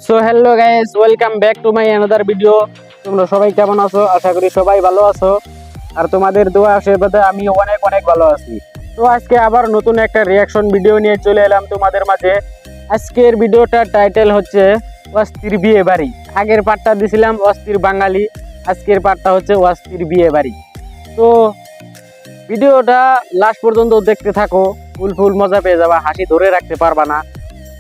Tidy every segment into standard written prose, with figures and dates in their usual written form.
So hello guys, welcome back to my another video. তোমরা সবাই কেমন আছো? আশা করি সবাই ভালো আছো, আর তোমাদের দোয়া আশীর্বাদে আমি অনেক অনেক ভালো আছি। তো আজকে আবার নতুন একটা রিয়াকশন ভিডিও নিয়ে চলে এলাম তোমাদের মাঝে। আজকের ভিডিওটার টাইটেল হচ্ছে অস্থির বিয়ে বাড়ি। আগের পার্টটা দিছিলাম অস্থির বাঙালি, আজকের পার্টটা হচ্ছে অস্থির বিয়ে বাড়ি। তো ভিডিওটা লাস্ট পর্যন্ত দেখতে থাকো, ফুল ফুল মজা পেয়ে যাবা, হাসি ধরে রাখতে পারবা না।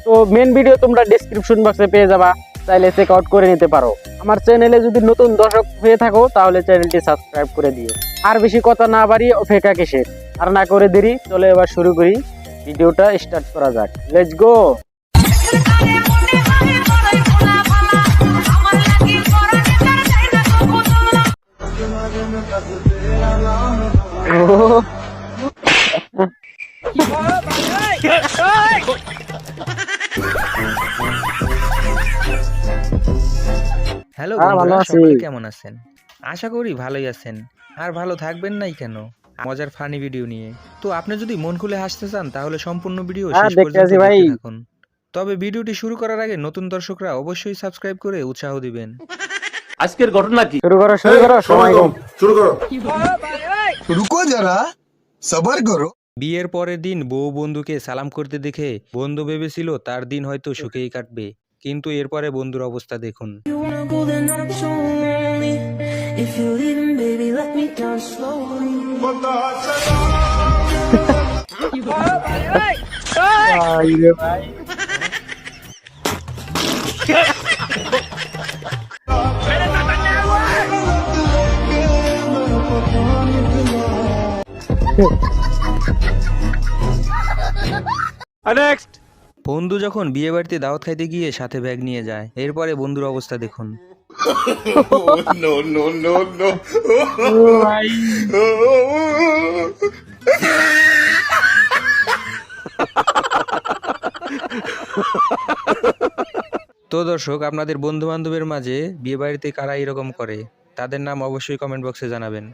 তো মেন ভিডিও তোমরা ডেসক্রিপশন বক্সে পেয়ে যাবা, চাইলে চেক আউট করে নিতে পারো। আমার চ্যানেলে যদি নতুন দর্শক হয়ে থাকো তাহলে চ্যানেলটি সাবস্ক্রাইব করে দিও। আর বেশি কথা না বাড়িয়ে অপেক্ষা কিসের, আর না করে দেরি, চলো এবার শুরু করি, ভিডিওটা স্টার্ট করা যাক। Let's go. হ্যালো ভালো বন্ধুরা, আছি। সকলে কেমন আছেন? আশা করি ভালোই আছেন। আর ভালো থাকবেন নাই কেন, মজার ফানি ভিডিও নিয়ে। তো আপনি যদি মন খুলে হাসতে চান তাহলে সম্পূর্ণ ভিডিও শেষ দেখতে পর্যন্ত আছি ভাই। দেখতে থাকুন। তবে ভিডিওটি শুরু করার আগে নতুন দর্শকরা অবশ্যই সাবস্ক্রাইব করে উৎসাহ দিবেন। আজকের ঘটনা কি? শুরু করো শুরু করো, সময় কম। शुरू करो रुको जरा सबर करो। বিয়ের পরের দিন বউ বন্ধুকে সালাম করতে দেখে বন্ধু ভেবেছিল তার দিন হয়তো সুখেই কাটবে, কিন্তু এরপরে বন্ধুর অবস্থা দেখুন। You wanna go, then I'm so lonely. If you're leaving, baby, let me down slowly. বন্ধু যখন বিয়ে বাড়িতে দাওয়াত খাইতে গিয়ে সাথে ব্যাগ নিয়ে যায়, এরপরে বন্ধুর অবস্থা দেখুন। नो नो नो नो তো দর্শক, আপনাদের বন্ধু বান্ধবের মাঝে বিয়ে বাড়িতে কারা এরকম করে তাদের নাম অবশ্যই কমেন্ট বক্সে জানাবেন।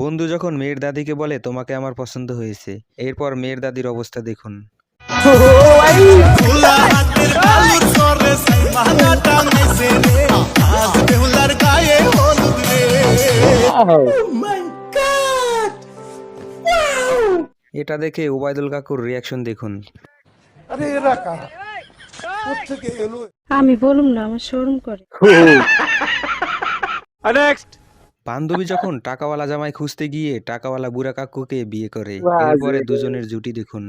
বন্ধু যখন মেয়ের দাদিকে বলে তোমাকে আমার পছন্দ হয়েছে, এরপর মেয়ের দাদির অবস্থা দেখুন। এটা দেখে ওবায়দুল কাকুর রিয়াকশন দেখুন। আমি বলুম না, আমার শরম করে। বান্ধবী যখন টাকাওয়ালা জামাই খুঁজতে গিয়ে টাকাওয়ালা বুড়া কাকুকে বিয়ে করে, এরপরে দুজনের জুটি দেখুন।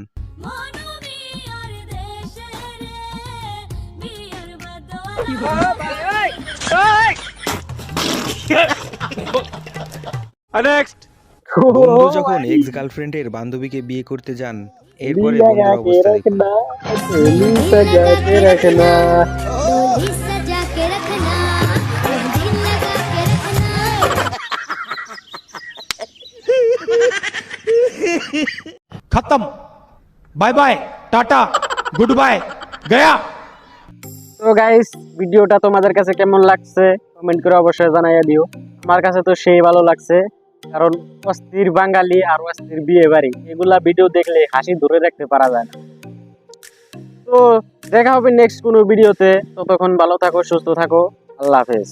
বন্ধু যখন এক্স গার্লফ্রেন্ডের বান্ধবীকে বিয়ে করতে যান, এরপরে বন্ধুর অবস্থা দেখুন। डोली सजा के रखना। डोली सजा के रखना, मेहंदी लगा के रखना। खत्म, bye bye, tata, goodbye, गया। তো গাইস, ভিডিওটা তোমাদের কাছে কেমন লাগছে কমেন্ট করে অবশ্যই জানাইয়া দিও। আমার কাছে তো সেই ভালো লাগছে, কারণ অস্থির বাঙালি আর অস্থির বিয়ে বাড়ি, এগুলা ভিডিও দেখলে হাসি ধরে রাখতে পারা যায় না। তো দেখা হবে নেক্সট কোনো ভিডিওতে, ততক্ষণ ভালো থাকো, সুস্থ থাকো, আল্লাহ হাফেজ।